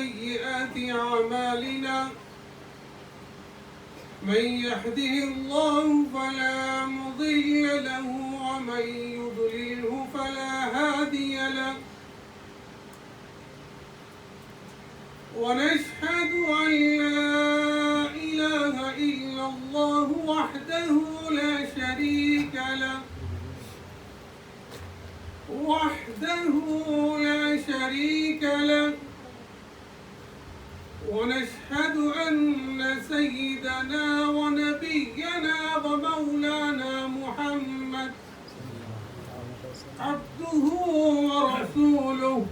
سيئات أعمالنا من يهده الله فلا مضل له ومن يضلله فلا هادي له ونشهد أن لا إله إلا الله وحده لا شريك له ونشهد أن سيدنا ونبينا ومولانا محمد عبده ورسوله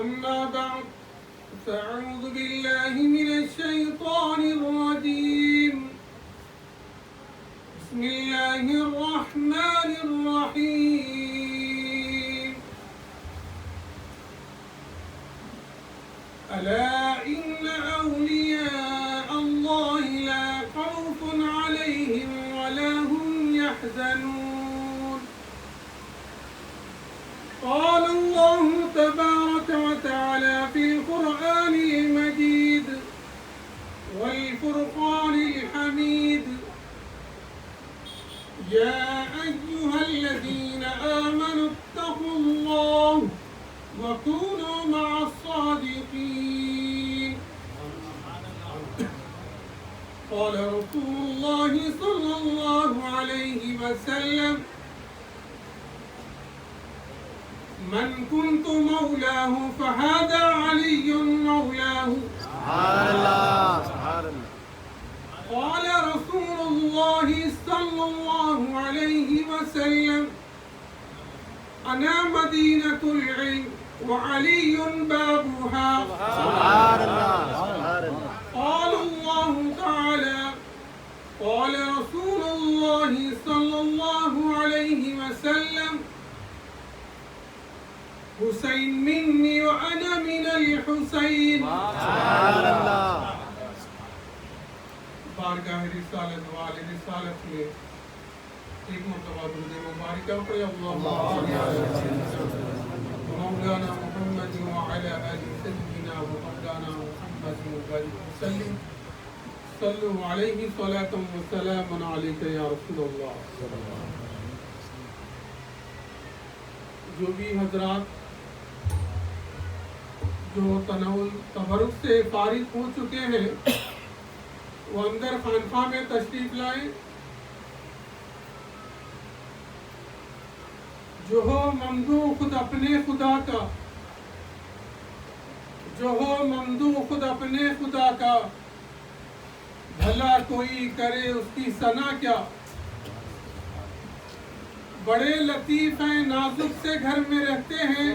أما بعد فأعوذ بالله من الشيطان الرجيم بسم الله الرحمن الرحيم ألا إن أولياء الله لا خوف عليهم ولا هم يحزنون قال الله تبارك وتعالى في القرآن المجيد والفرقان الحميد يا أيها الذين آمنوا اتقوا الله وكونوا مع الصادقين قال رسول الله صلى الله عليه وسلم من كنت مولاه فهذا علي مولاه سبحان الله سبحان الله. قال رسول الله صلى الله عليه وسلم أنا مدينة العلم وعلي بابها سبحان الله سبحان الله. قال الله تعالى قال رسول الله صلى الله عليه وسلم حسين مني وأنا من الحسين سبحان الله. بارگاہ رسالت والے رسالت میں ایک مرتبہ درود مبارکہ پڑھیں اللہم صلی علی مولانا محمد وعلی آل سیدنا مولانا محمد وبارک وسلم صلوا علیہ صلاۃ و سلام علیک یا رسول اللہ. جو بھی حضرات جو تناول تبرک سے فارغ ہو چکے ہیں وہ اندر خانقاہ میں تشریف لائیں. جو ہو ممدوح خود اپنے خدا کا خود اپنے خدا کا بھلا کوئی کرے اس کی ثنا کیا. بڑے لطیف ہیں نازک سے گھر میں رہتے ہیں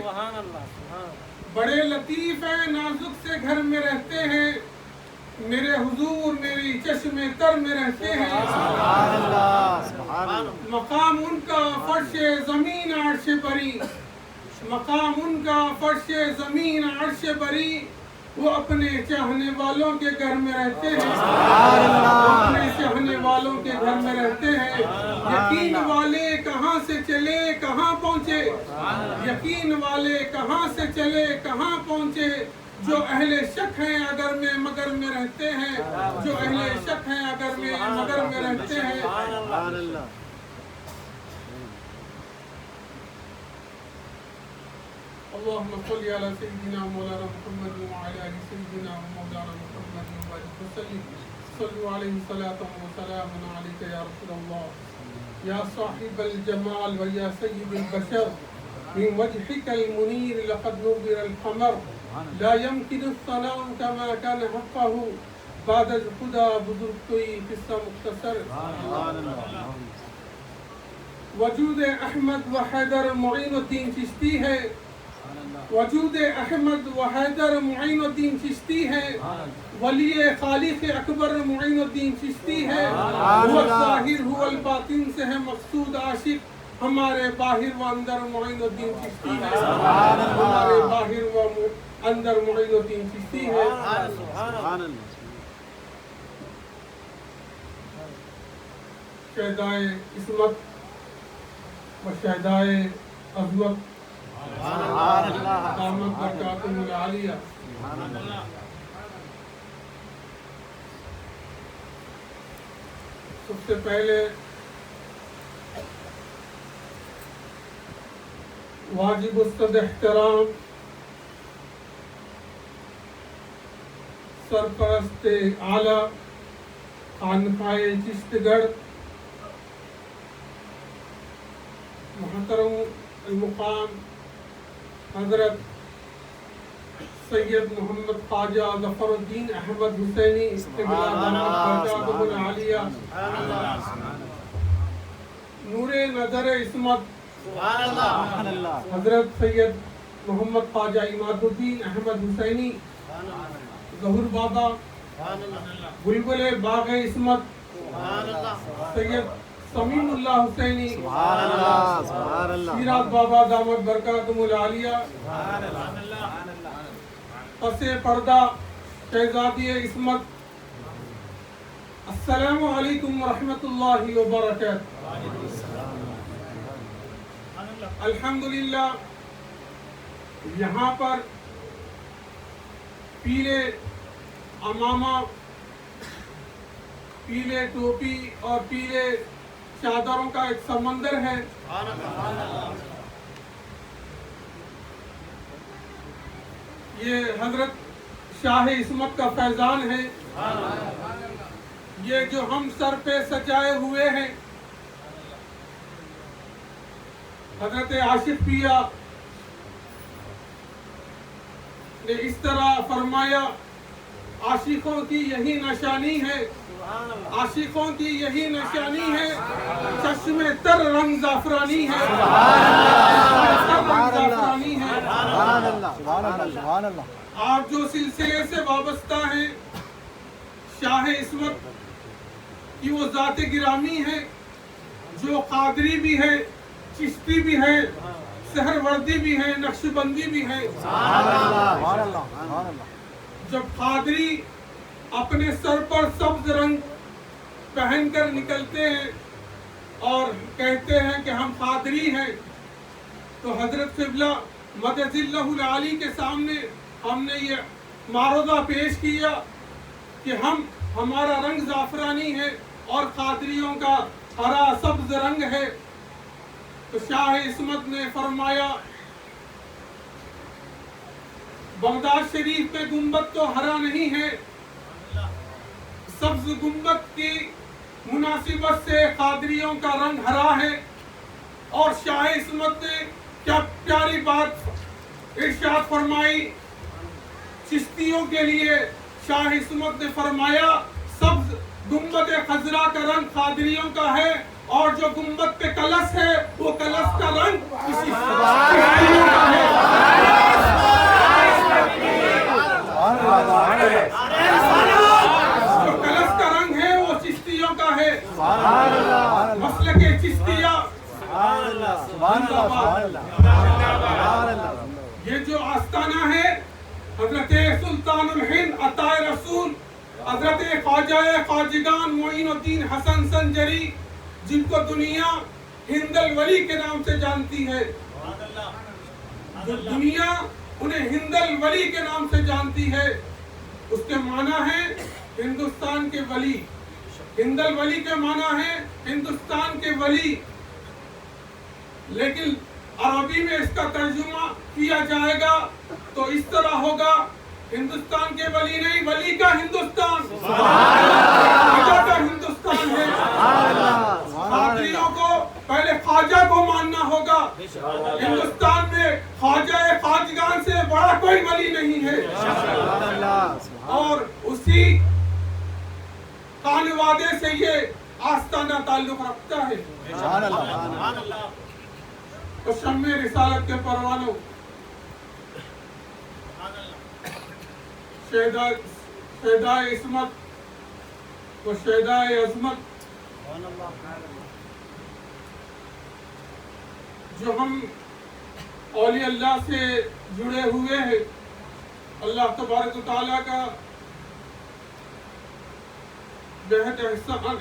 بڑے لطیف ہیں نازک سے گھر میں رہتے ہیں میرے حضور میری چشم تر میں رہتے ہیں. سبحان اللہ سبحان اللہ. مقام ان کا فرش زمین عرش بری مقام ان کا فرش زمین عرش بری وہ اپنے چاہنے والوں کے گھر میں رہتے ہیں اپنے چاہنے والوں کے گھر میں رہتے ہیں. یقین والے کہاں سے چلے کہاں پہنچے یقین والے کہاں سے چلے کہاں پہنچے. جو اہل شک ہیں اگر میں مگر میں رہتے ہیں جو اہل شک ہیں اگر میں مگر میں رہتے ہیں. سبحان اللہ. اللهم صل على سيدنا مولانا محمد وعلى آل سيدنا مولانا محمد وبارك وسلم صلوا عليه صلاة وسلام عليك يا رسول الله يا صاحب الجمال ويا سيد البشر من وجهك المنير لقد نور القمر لا يمكن الثناء كما كان حقه بعد الخدا بزرگ کوئی قصہ مختصر. وجود احمد و حیدر معین الدین چشتی ہے وجود احمد و حیدر معین الدین چشتی ہے ولی خالق اکبر معین الدین چشتی ہے. وہ ظاہر هو الباطن سے ہے مقصود عاشق ہمارے باہر و اندر معین الدین چشتی ہے ہمارے باہر و اندر معین الدین چشتی ہے. سبحان اللہ. شہدائے عصمت و شہدائے عظمت سبحان اللہ دامت برکاتہم العالیہ۔ سب سے پہلے واجب الصد احترام سرپرست اعلیٰ خانقاہ چشت گڑھ محترم المقام حضرت سید محمد خواجہ ظفر الدین احمد حسینی قبلہ دامت برکاتہم العالیہ، نور نظر عصمت حضرت سید محمد خواجہ عماد الدین احمد حسینی ظہور بابا، بلبل باغ عصمت سید سمیم اللہ حسینی، شیراز بابا دامت برکاتہم العالیہ، پس پردہ شہزادی عصمت، السلام علیکم ورحمۃ اللہ وبرکاتہ۔ الحمدللہ یہاں پر پیلے عمامہ، پیلے ٹوپی اور پیلے چادروں کا ایک سمندر ہے۔ یہ حضرت شاہ عصمت کا فیضان ہے۔ یہ جو ہم سر پہ سجائے ہوئے ہیں، حضرت عاشق پیا نے اس طرح فرمایا، عاشقوں کی یہی نشانی ہے، عاشقوں کی یہی نشانی ہے، چشم تر رنگ زعفرانی ہے، سبحان اللہ۔ آپ جو سلسلے سے وابستہ ہیں شاہ عصمت کی وہ ذات گرامی ہے، جو قادری بھی ہے، چشتی بھی ہے، سہروردی بھی ہے، نقشبندی بھی ہے۔ جب قادری اپنے سر پر سبز رنگ پہن کر نکلتے ہیں اور کہتے ہیں کہ ہم قادری ہیں، تو حضرت قبلہ مدد اللہ العالی کے سامنے ہم نے یہ معروضہ پیش کیا کہ ہمارا رنگ زعفرانی ہے اور قادریوں کا ہرا سبز رنگ ہے۔ تو شاہ عصمت نے فرمایا، بغداد شریف میں گنبد تو ہرا نہیں ہے، سبز گنبد کی مناسبت سے قادریوں کا رنگ ہرا ہے۔ اور شاہ عصمت نے کیا پیاری بات ارشاد فرمائی چشتیوں کے لیے۔ شاہ عصمت نے فرمایا، سبز گنبد خضرا کا رنگ قادریوں کا ہے، اور جو گنبد پہ کلش ہے وہ کلش کا رنگ کسی چشتیوں کا ہے۔ جو کلش کا رنگ ہے وہ چشتیوں کا ہے۔ مسلک چشتیہ یہ جو آستانہ ہے، حضرت سلطان الہند عطا رسول حضرت خواجہ خواجگان معین الدین حسن سنجری، جن کو دنیا ہند الولی کے نام سے جانتی ہے، دنیا انہیں ہند الولی کے نام سے جانتی ہے، اس کے معنی ہے ہندوستان کے ولی۔ ہند الولی کے معنی ہے ہندوستان کے ولی، لیکن عربی میں اس کا ترجمہ کیا جائے گا تو اس طرح ہوگا، ہندوستان کے ولی نہیں، ولی کا ہندوستان، خواجہ کا ہندوستان ہے۔ قادریوں کو پہلے خواجہ کو ماننا ہوگا۔ ہندوستان میں خواجہ خواجگان سے بڑا کوئی ولی نہیں ہے، اور اسی خانوادے سے یہ آستانہ تعلق رکھتا ہے۔ تو شمع رسالت کے پروانوں، شہدائے عصمت و شہدائے عظمت، جو ہم اولیاء اللہ سے جڑے ہوئے ہیں، اللہ تبارک و تعالیٰ کا بہت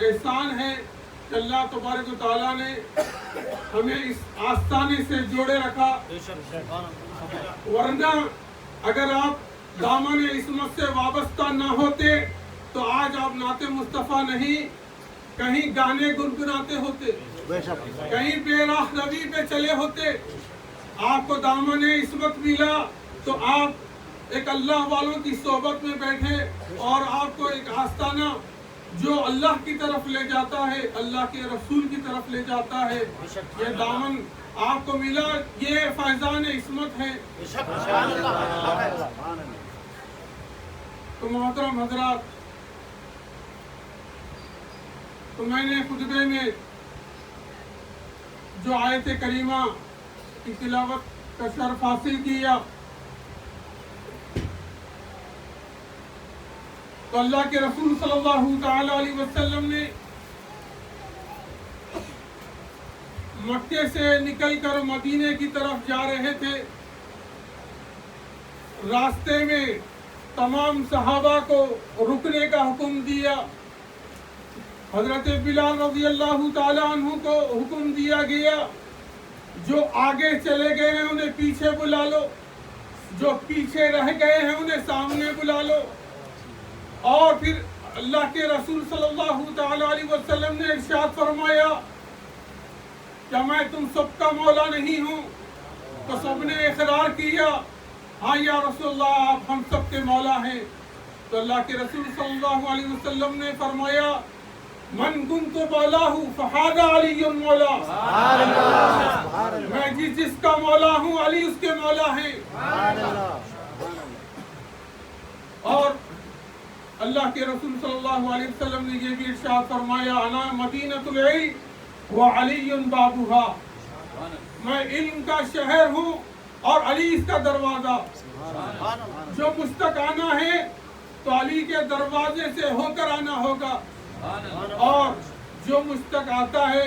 احسان ہے کہ اللہ تبارک و تعالیٰ نے ہمیں اس آستانے سے جوڑے رکھا، ورنہ اگر آپ دامن عصمت سے وابستہ نہ ہوتے تو آج آپ نعت مصطفیٰ نہیں کہیں گانے گنگناتے ہوتے، کہیں بے راہ روی پہ چلے ہوتے۔ آپ کو دامن عصمت ملا تو آپ ایک اللہ والوں کی صحبت میں بیٹھے اور آپ کو ایک آستانہ جو اللہ کی طرف لے جاتا ہے، اللہ کے رسول کی طرف لے جاتا ہے، یہ دامن آپ کو ملا، یہ فیضان عصمت ہے۔ تو محترم حضرات، تو میں نے خطبے میں جو آیت کریمہ کی تلاوت کا شرف حاصل کیا، تو اللہ کے رسول صلی اللہ تعالی علیہ وسلم نے مکے سے نکل کر مدینے کی طرف جا رہے تھے۔ راستے میں تمام صحابہ کو رکنے کا حکم دیا۔ حضرت بلال رضی اللہ تعالی عنہ کو حکم دیا گیا، جو آگے چلے گئے ہیں انہیں پیچھے بلا لو، جو پیچھے رہ گئے ہیں انہیں سامنے بلا لو۔ اور پھر اللہ کے رسول صلی اللہ تعالی علیہ وسلم نے ارشاد فرمایا کہ میں تم سب کا مولا نہیں ہوں؟ تو سب نے اقرار کیا، ہاں یا رسول اللہ، آپ ہم سب کے مولا ہیں۔ تو اللہ کے رسول صلی اللہ علیہ وسلم نے فرمایا، من کنت مولاہ فہذا علی مولا، میں جس کا مولا ہوں علی اس کے مولا ہیں۔ اور اللہ کے رسول صلی اللہ علیہ وسلم نے یہ بھی ارشاد فرمایا، انا مدینۃ العلم وعلی بابها، میں علم کا شہر ہوں اور علی اس کا دروازہ۔ جو مجھ تک آنا ہے تو علی کے دروازے سے ہو کر آنا ہوگا، اور جو مجھ تک آتا ہے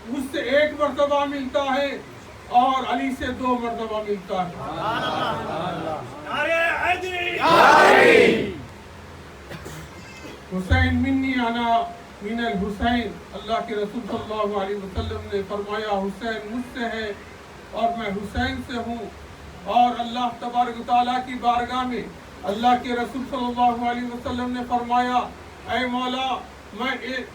مجھ سے ایک مرتبہ ملتا ہے اور علی سے 2 مرتبہ ملتا ہے۔ حسین منی انا من الحسین، اللہ کے رسول صلی اللہ علیہ وسلم نے فرمایا حسین مجھ سے ہے اور میں حسین سے ہوں۔ اور اللہ تبارک و تعالیٰ کی بارگاہ میں اللہ کے رسول صلی اللہ علیہ وسلم نے فرمایا، اے مولا میں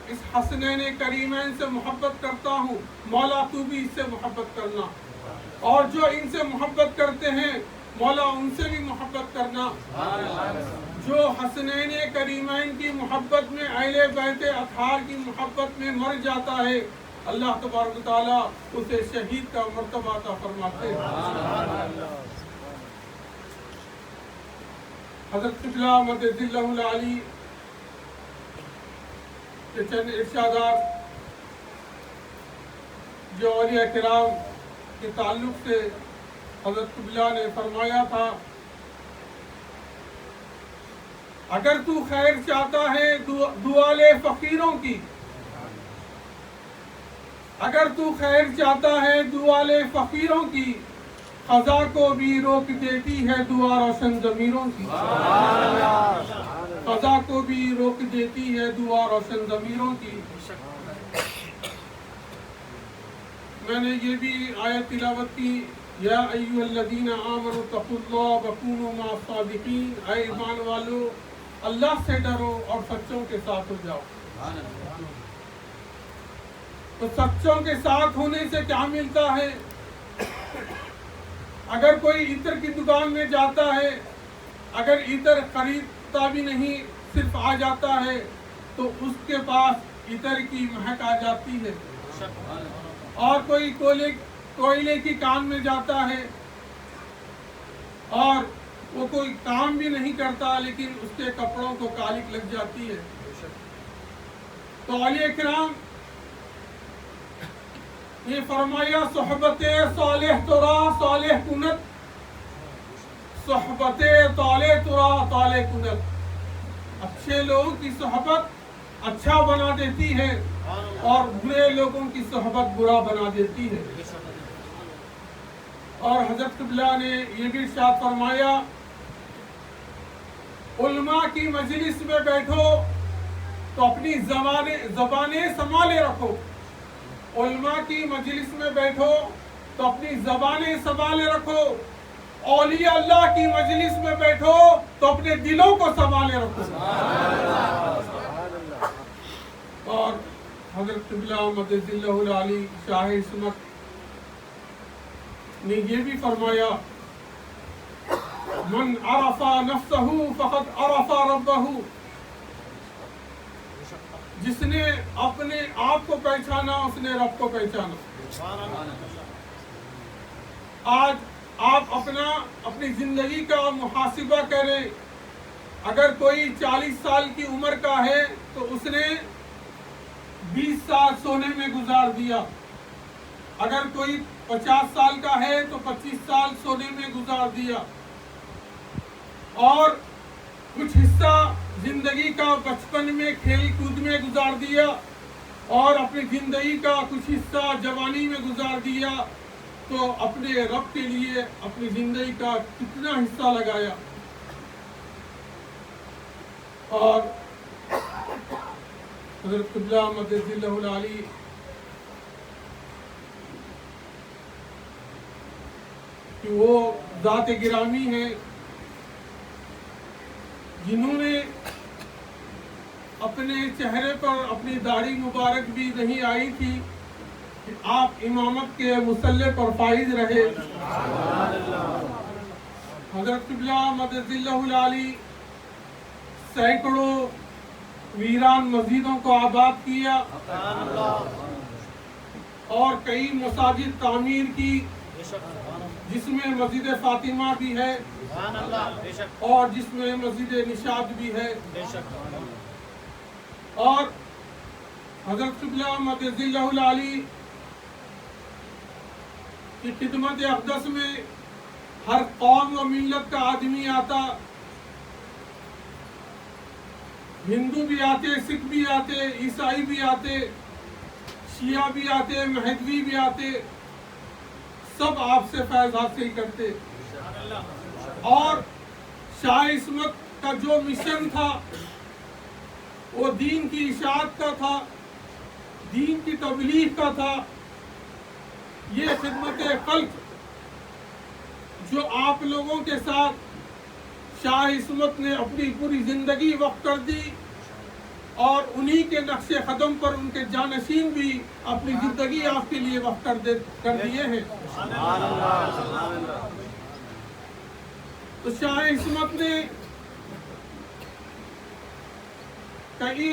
اس حسنین کریمین سے محبت کرتا ہوں، مولا تو بھی اس سے محبت کرنا، اور جو ان سے محبت کرتے ہیں مولا ان سے بھی محبت کرنا۔ جو حسنین کریمین کی محبت میں، اہل بیت اطہار کی محبت میں مر جاتا ہے، اللہ تبارک و تعالیٰ اسے شہید کا مرتبہ عطا فرماتے ہیں۔ حضرت قبلہ مدد اللہ العلی کے چند ارشادات جو اولیاء کرام کے تعلق سے حضرت قبلہ نے فرمایا تھا، اگر تو خیر چاہتا ہے دعا لے فقیروں کی، اگر تو خیر چاہتا ہے دعا لے فقیروں کی، خزاں کو بھی روک دیتی ہے دعا روشن ضمیروں کی، خزاں کو بھی روک دیتی ہے دعا روشن ضمیروں کی۔ میں نے یہ بھی آیت تلاوت کی، یا ایھا الذین آمنوا اتقوا اللہ وکونوا مع الصادقین، اے ایمان والو اللہ سے ڈرو اور سچوں کے ساتھ ہو جاؤ۔ تو سچوں کے ساتھ ہونے سے کیا ملتا ہے؟ اگر کوئی عطر کی دکان میں جاتا ہے، اگر عطر خریدتا بھی نہیں صرف آ جاتا ہے تو اس کے پاس عطر کی مہک آ جاتی ہے۔ اور کوئی کوئلے کی کان میں جاتا ہے اور وہ کوئی کام بھی نہیں کرتا لیکن اس کے کپڑوں کو کالک لگ جاتی ہے۔ تو اولیاء کرام یہ فرمایا، صحبت صالح ترا صالح کنت، صحبت طالع ترا طالع کنت، اچھے لوگوں کی صحبت اچھا بنا دیتی ہے اور برے لوگوں کی صحبت برا بنا دیتی ہے۔ اور حضرت قبلہ نے یہ بھی ارشاد فرمایا، علماء کی مجلس میں بیٹھو تو اپنی زبانیں سنبھالے رکھو، علماء کی مجلس میں بیٹھو تو اپنی زبانیں سنبھالے رکھو، اولیاء اللہ کی مجلس میں بیٹھو تو اپنے دلوں کو سنبھالے رکھو۔ اور حضرت قبلہ مدد اللہ العالی شاہ عصمت نے یہ بھی فرمایا، من عرف نفسہ فقد عرف ربہ، جس نے اپنے آپ کو پہچانا اس نے رب کو پہچانا۔ آج آپ اپنی زندگی کا محاسبہ کریں، اگر کوئی 40 سال کی عمر کا ہے تو اس نے 20 سال سونے میں گزار دیا، اگر کوئی 50 سال کا ہے تو 25 سال سونے میں گزار دیا، اور کچھ حصہ زندگی کا بچپن میں کھیل کود میں گزار دیا، اور اپنی زندگی کا کچھ حصہ جوانی میں گزار دیا، تو اپنے رب کے لیے اپنی زندگی کا کتنا حصہ لگایا۔ اور حضرت قبلہ مدد اللہ العالی کہ وہ ذات گرامی ہے جنہوں نے اپنے چہرے پر اپنی داڑھی مبارک بھی نہیں آئی تھی کہ آپ امامت کے مصلی پر فائز رہے۔ حضرت قبلہ مدد اللہ العالی سینکڑوں ویران مسجدوں کو آباد کیا اور کئی مساجد تعمیر کی، جس میں مسجد فاطمہ بھی ہے اور جس میں مسجد نشاط بھی ہے۔ اور حضرت قبلہ مدد اللہ العالی کی خدمت اقدس میں ہر قوم و ملت کا آدمی آتا، ہندو بھی آتے، سکھ بھی آتے، عیسائی بھی آتے، شیعہ بھی آتے، مہدوی بھی آتے، سب آپ سے فیض حاصل کرتے۔ اور شاہ عصمت کا جو مشن تھا وہ دین کی اشاعت کا تھا، دین کی تبلیغ کا تھا۔ یہ خدمت خلق جو آپ لوگوں کے ساتھ شاہ عصمت نے اپنی پوری زندگی وقف کر دی، اور انہی کے نقش قدم پر ان کے جانشین بھی اپنی زندگی آپ کے لیے وقف کر دیے ہیں۔ تو شاہ عصمت نے کئی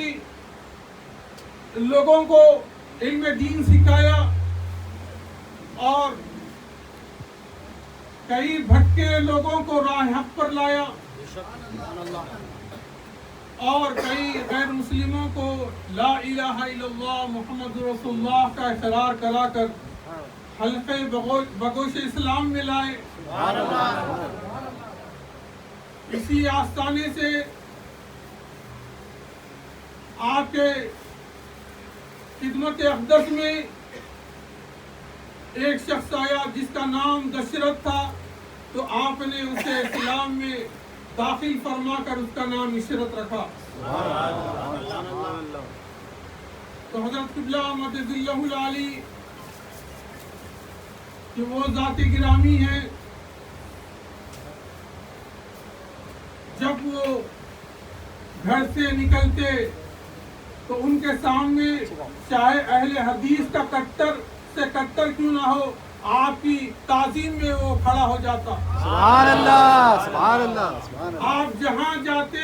لوگوں کو علم دین سکھایا اور کئی بھٹکے لوگوں کو راہ حق پر لایا، اور کئی غیر مسلموں کو لا الہ الا اللہ محمد رسول اللہ کا اقرار کرا کر حلقے بگوش اسلام میں لائے۔ اسی آستانے سے آپ کے خدمت اقدس میں ایک شخص آیا جس کا نام دشرت تھا، تو آپ نے اسے اسلام میں داخل فرما کر اس کا نام عشرت رکھا۔ تو حضرت قبلہ مدد اللہ العالی کہ وہ ذات گرامی ہے، جب وہ گھر سے نکلتے تو ان کے سامنے چاہے اہل حدیث کا کٹر سے کٹر کیوں نہ ہو، آپ کی تعظیم میں وہ کھڑا ہو جاتا۔ سبحان اللہ، سبحان اللہ، سبحان اللہ۔ آپ جہاں جاتے،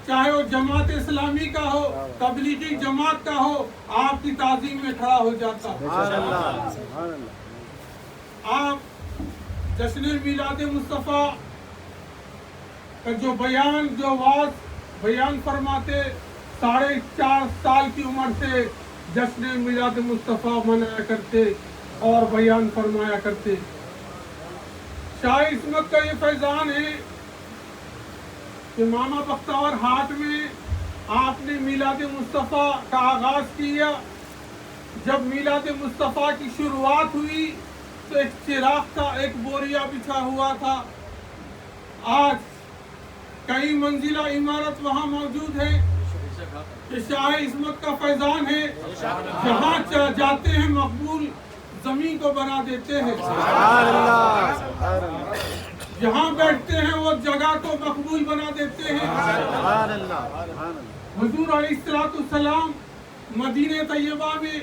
چاہے وہ جماعت اسلامی کا ہو، تبلیغی جماعت کا ہو، آپ کی تعظیم میں کھڑا ہو جاتا۔ سبحان اللہ، سبحان اللہ۔ آپ جشن میلاد مصطفیٰ کا جو بیان فرماتے، 4.5 سال کی عمر سے جشن میلاد مصطفیٰ منایا کرتے اور بیان فرمایا کرتے۔ شاہ عصمت کا یہ فیضان ہے کہ ماما بختیار ہاٹ میں آپ نے میلاد مصطفیٰ کا آغاز کیا۔ جب میلاد مصطفیٰ کی شروعات ہوئی تو ایک چراغ تھا، ایک بوریا بچھا ہوا تھا۔ آج کئی منزلہ عمارت وہاں موجود ہے، کہ شاہ عصمت کا فیضان ہے، جہاں جاتے ہیں مقبول زمین کو بنا دیتے ہیں، سبحان اللہ سبحان اللہ جہاں بیٹھتے ہیں وہ جگہ کو مقبول بنا دیتے ہیں۔ سبحان اللہ سبحان اللہ حضور علیہ السلام مدینہ طیبہ میں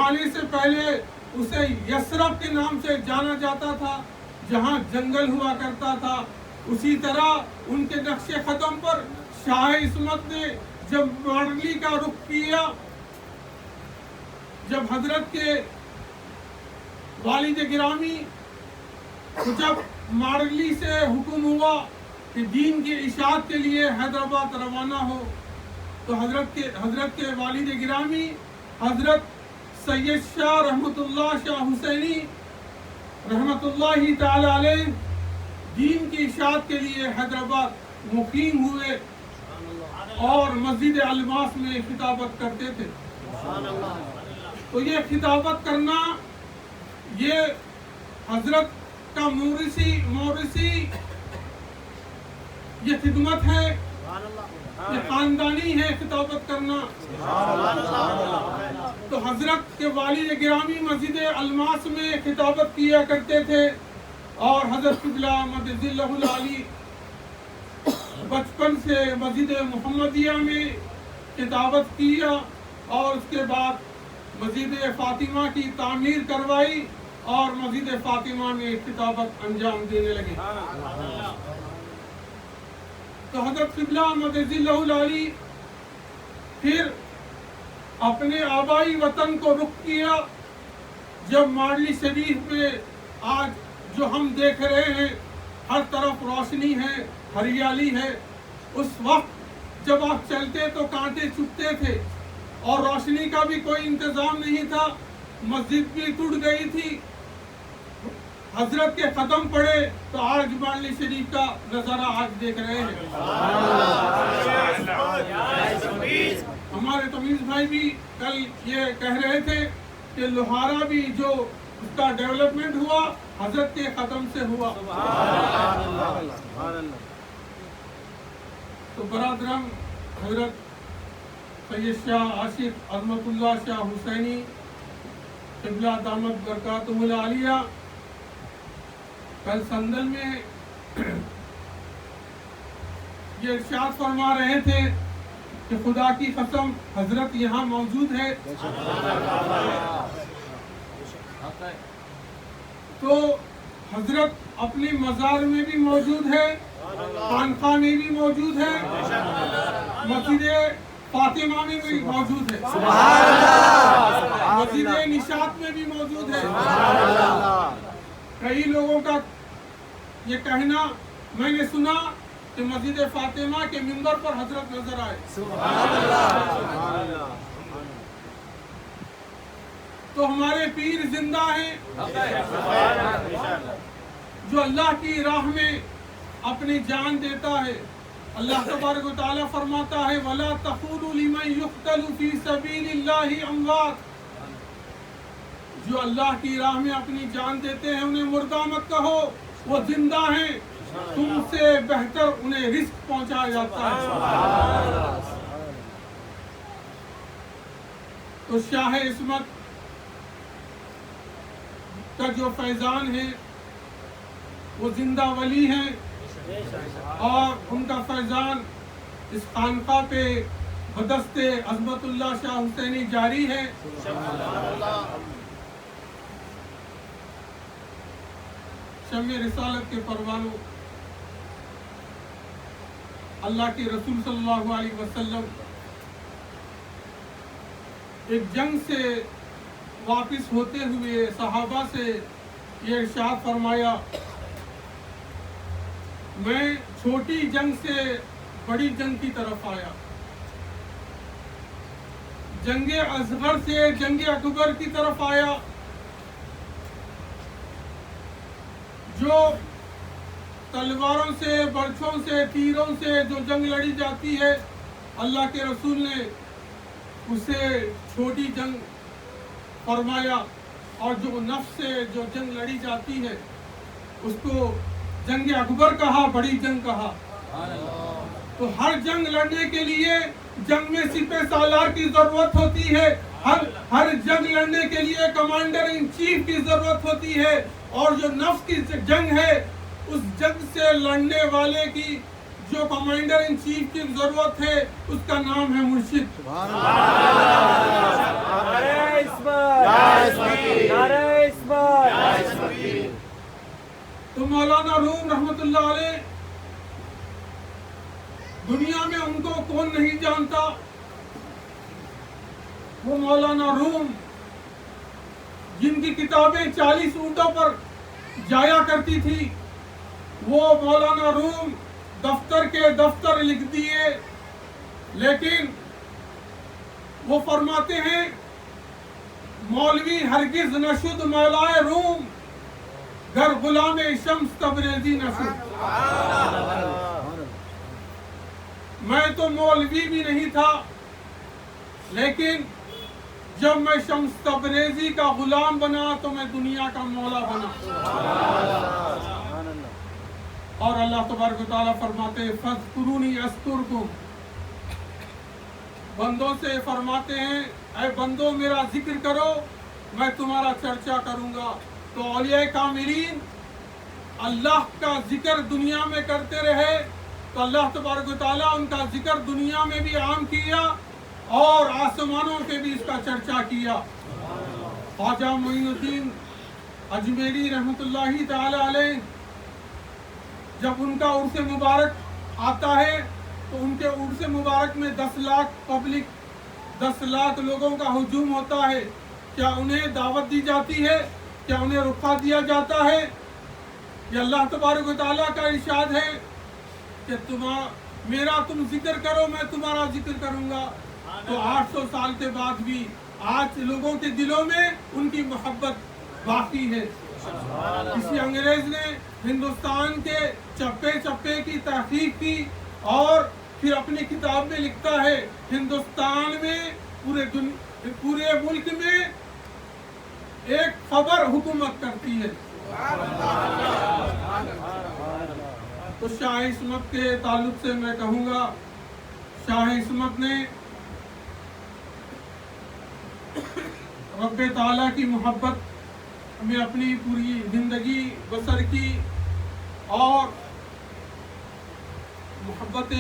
آنے سے پہلے اسے یثرب کے نام سے جانا جاتا تھا، جہاں جنگل ہوا کرتا تھا۔ اسی طرح ان کے نقش قدم پر شاہ عصمت نے جب مارلی کا رخ کیا، جب حضرت کے والد گرامی کو جب مارلی سے حکم ہوا کہ دین کی اشاعت کے لیے حیدرآباد روانہ ہو، تو حضرت کے والد گرامی حضرت سید شاہ رحمت اللہ شاہ حسینی رحمت اللہ تعالی علیہ دین کی اشاعت کے لیے حیدرآباد مقیم ہوئے اور مسجد الماس میں خطابت کرتے تھے۔ تو یہ خطابت کرنا یہ حضرت کا مورثی یہ خدمت ہے، یہ خاندانی ہے خطابت کرنا۔ تو حضرت کے والد گرامی مسجد الماس میں خطابت کیا کرتے تھے، اور حضرت قبلہ مدد اللہ العالی بچپن سے مسجد محمدیہ میں خطابت کیا، اور اس کے بعد مسجد فاطمہ کی تعمیر کروائی اور مسجد فاطمہ میں خطابت انجام دینے لگے۔ تو حضرت قبلہ مدد اللہ العالی پھر اپنے آبائی وطن کو رخ کیا۔ جب مارلی شریف میں آج جو ہم دیکھ رہے ہیں ہر طرف روشنی ہے، ہریالی ہے، اس وقت جب آپ چلتے تو کانٹے چبھتے تھے اور روشنی کا بھی کوئی انتظام نہیں تھا، مسجد بھی ٹوٹ گئی تھی، حضرت کے قدم پڑے تو آج مارلی شریف کا نظارہ آج دیکھ رہے ہیں۔ ہمارے تمیز بھائی بھی کل یہ کہہ رہے تھے کہ لوہارا بھی جو اس کا ڈیولپمنٹ ہوا حضرت کے قدم سے ہوا۔ تو برادرم، حضرت سید شاہ عاشق عظمت اللہ شاہ حسینی قبلہ دامت برکاتہ العالیہ کل سندل میں یہ ارشاد فرما رہے تھے کہ خدا کی قسم حضرت یہاں موجود ہے۔ تو حضرت اپنی مزار میں بھی موجود ہے، خانقاہ میں بھی موجود ہے، مسجد فاطمہ میں بھی موجود ہے، مسجد نشاط میں بھی موجود ہے۔ کئی لوگوں کا یہ کہنا میں نے سنا کہ مسجد فاطمہ کے منبر پر حضرت نظر آئے۔ تو ہمارے پیر زندہ ہیں جو اللہ کی راہ میں اپنی جان دیتا ہے۔ اللہ تبارک و تعالیٰ فرماتا ہے وَلَا تَقُولُوا لِمَن يُقْتَلُ فِي سَبِيلِ اللَّهِ أَمْوَاتٌ، جو اللہ کی راہ میں اپنی جان دیتے ہیں انہیں مردہ مت کہو، وہ زندہ ہیں، تم سے بہتر انہیں رزق پہنچایا جاتا ہے۔ تو شاہ عصمت کا جو فیضان ہے وہ زندہ ولی ہیں، اور ان کا فیضان اس خانقاہ پہ بدست عظمت اللہ شاہ حسینی جاری ہے۔ شمع رسالت کے پروانوں، اللہ کے رسول صلی اللہ علیہ وسلم ایک جنگ سے واپس ہوتے ہوئے صحابہ سے یہ ارشاد فرمایا، میں چھوٹی جنگ سے بڑی جنگ کی طرف آیا، جنگ اصغر سے جنگ اکبر کی طرف آیا۔ جو تلواروں سے، برچھوں سے، تیروں سے جو جنگ لڑی جاتی ہے، اللہ کے رسول نے اسے چھوٹی جنگ فرمایا، اور جو نفس سے جو جنگ لڑی جاتی ہے اس کو جنگ اکبر کہا، بڑی جنگ کہا۔ تو ہر جنگ لڑنے کے لیے جنگ میں سپہ سالار کی ضرورت ہوتی ہے، ہر جنگ لڑنے کے لیے کمانڈر ان چیف کی ضرورت ہوتی ہے، اور جو نفس کی جنگ ہے اس جنگ سے لڑنے والے کی جو کمانڈر ان چیف کی ضرورت ہے اس کا نام ہے مرشد۔ تو مولانا روم رحمت اللہ علیہ، دنیا میں ان کو کون نہیں جانتا؟ وہ مولانا روم جن کی کتابیں 40 اونٹوں پر جایا کرتی تھی، وہ مولانا روم دفتر کے دفتر لکھ دیے، لیکن وہ فرماتے ہیں مولوی ہرگز نہ شد مولائے روم، گر غلام شمس تبریزی نہ شد۔ میں تو مولوی بھی نہیں تھا، لیکن جب میں شمس تبریزی کا غلام بنا تو میں دنیا کا مولا بنا۔ اور اللہ تبارک و تعالیٰ فرماتے ہیں فَاذْكُرُونِي أَذْكُرْكُمْ، بندوں سے فرماتے ہیں اے بندوں میرا ذکر کرو میں تمہارا چرچا کروں گا۔ تو اولیاء کاملین اللہ کا ذکر دنیا میں کرتے رہے تو اللہ تبارک و تعالیٰ ان کا ذکر دنیا میں بھی عام کیا اور آسمانوں پہ بھی اس کا چرچا کیا۔ خواجہ معین الدین اجمیری رحمت اللہ تعالی علیہ، جب ان کا عرس مبارک آتا ہے تو ان کے عرس مبارک میں 10 لاکھ پبلک، 10 لاکھ لوگوں کا ہجوم ہوتا ہے۔ کیا انہیں دعوت دی جاتی ہے؟ کیا انہیں رخصہ دیا جاتا ہے؟ یہ اللہ تبارک و تعالیٰ کا ارشاد ہے کہ میرا تم ذکر کرو میں تمہارا ذکر کروں گا۔ تو 800 سال کے بعد بھی آج لوگوں کے دلوں میں ان کی محبت باقی ہے۔ کسی انگریز نے ہندوستان کے چپے چپے کی تحقیق کی اور پھر اپنی کتاب میں لکھتا ہے ہندوستان میں پورے ملک میں ایک خبر حکومت کرتی ہے۔ تو شاہ عصمت کے تعلق سے میں کہوں گا، شاہ عصمت نے رب تعالیٰ کی محبت میں اپنی پوری زندگی بسر کی اور محبت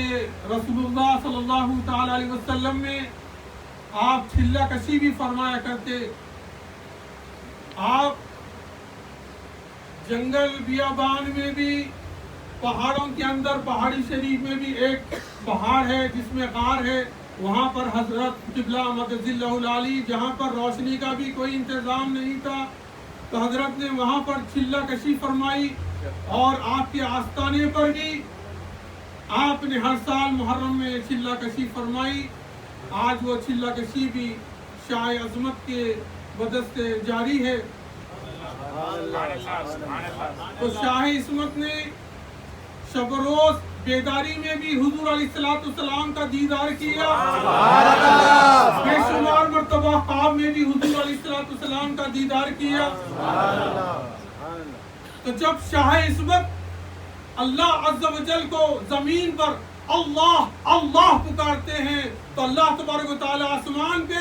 رسول اللہ صلی اللہ تعالی علیہ وسلم میں آپ چھلا کشی بھی فرمایا کرتے۔ آپ جنگل بیابان میں بھی، پہاڑوں کے اندر، پہاڑی شریف میں بھی ایک پہاڑ ہے جس میں غار ہے، وہاں پر حضرت قبلہ مدد اللہ العالی، جہاں پر روشنی کا بھی کوئی انتظام نہیں تھا، تو حضرت نے وہاں پر چھلا کشی فرمائی، اور آپ کے آستانے پر بھی آپ نے ہر سال محرم میں چھلا کشی فرمائی۔ آج وہ چھلا کشی بھی شاہ عظمت کے مدد سے جاری ہے۔ تو شاہ عصمت نے شب و روز بیداری میں بھی حضور علیہ السلام کا دیدار کیا، بے شمار مرتبہ خواب میں بھی حضور علیہ السلام کا دیدار کیا۔ تو جب شاہ عصمت اللہ عز و جل کو زمین پر اللہ اللہ پکارتے ہیں تو اللہ تبارک و تعالیٰ آسمان پہ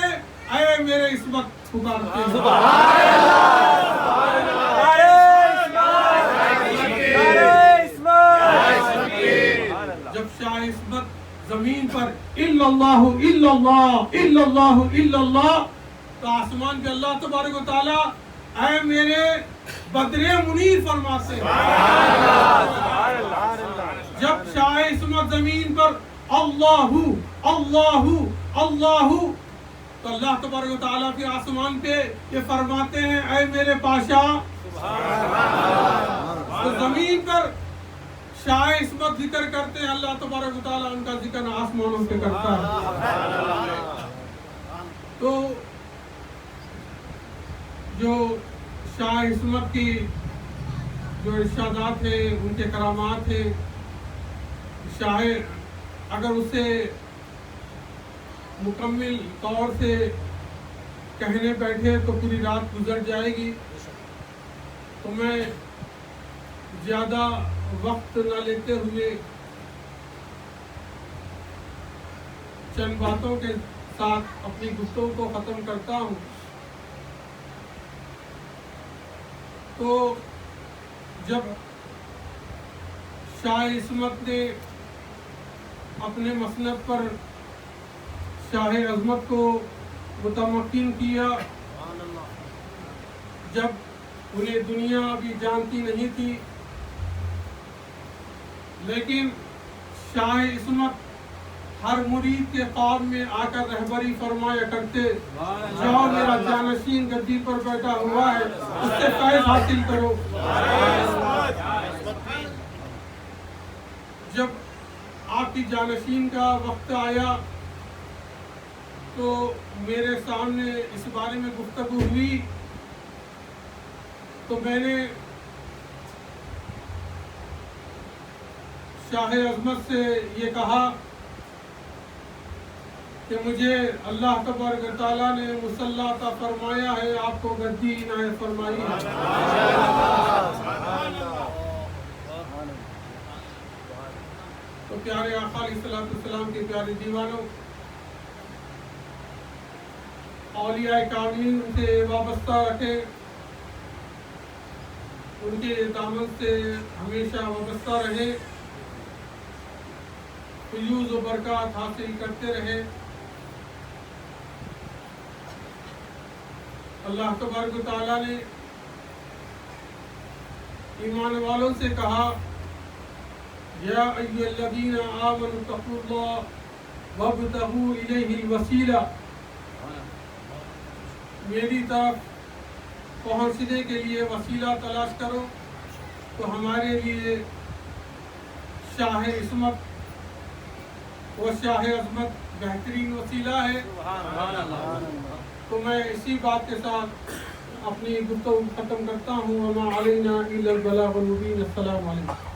اے میرے عصمت پکارتے ہیں۔ جب شاہ عصمت زمین پر الا اللہ الا اللہ الا اللہ الا اللہ، تو آسمان پہ اللہ تبارک و تعالیٰ اے میرے بدر منیر فرماتے ہیں۔ جب شاہ عصمت زمین پر اللہ اللہ اللہ، تو اللہ تبارک و تعالیٰ پھر آسمان پہ یہ فرماتے ہیں اے میرے پاشا۔ تو زمین پر شاہ عصمت ذکر کرتے ہیں، اللہ تبارک و تعالیٰ ان کا ذکر آسمانوں پہ کرتا ہے۔ تو جو شاہ عصمت کی جو ارشادات ہیں، ان کے کرامات ہیں، شاعر اگر اسے مکمل طور سے کہنے بیٹھے تو پوری رات گزر جائے گی، تو میں زیادہ وقت نہ لیتے ہوئے چند باتوں کے ساتھ اپنی گفتگو کو ختم کرتا ہوں. تو جب شاہ عصمت نے اپنے مسند پر شاہ عظمت کو متمکن کیا، جب انہیں دنیا ابھی جانتی نہیں تھی، لیکن شاہ عصمت ہر مرید کے خواب میں آ کر رہبری فرمایا کرتے، جاؤ میرا جانشین گدی پر بیٹھا ہوا ہے، اس سے فیض حاصل کرو. جب آپ کی جانشین کا وقت آیا تو میرے سامنے اس بارے میں گفتگو ہوئی، تو میں نے شاہ عظمت سے یہ کہا کہ مجھے اللہ تبارک و تعالیٰ نے مصلی عطا فرمایا ہے، آپ کو گدی عنایت فرمائی ہے. تو پیارے آقا علیہ الصلوۃ والسلام کے پیارے دیوانوں، اولیاء کاملین ان سے وابستہ رکھیں، ان کے دامن سے ہمیشہ وابستہ رہیں، فیوز و برکات حاصل کرتے رہیں. اللہ تبارک و تعالیٰ نے ایمان والوں سے کہا، یا ایھا الذین آمنوا اتقوا اللہ وابتغوا الیہ الوسیلہ، میری طرف پہنچنے کے لیے وسیلہ تلاش کرو. تو ہمارے لیے شاہ عصمت و شاہ عظمت بہترین وسیلہ ہے. تو میں اسی بات کے ساتھ اپنی گفتگو ختم کرتا ہوں. وما علینا الا البلاغ المبین. السلام علیکم.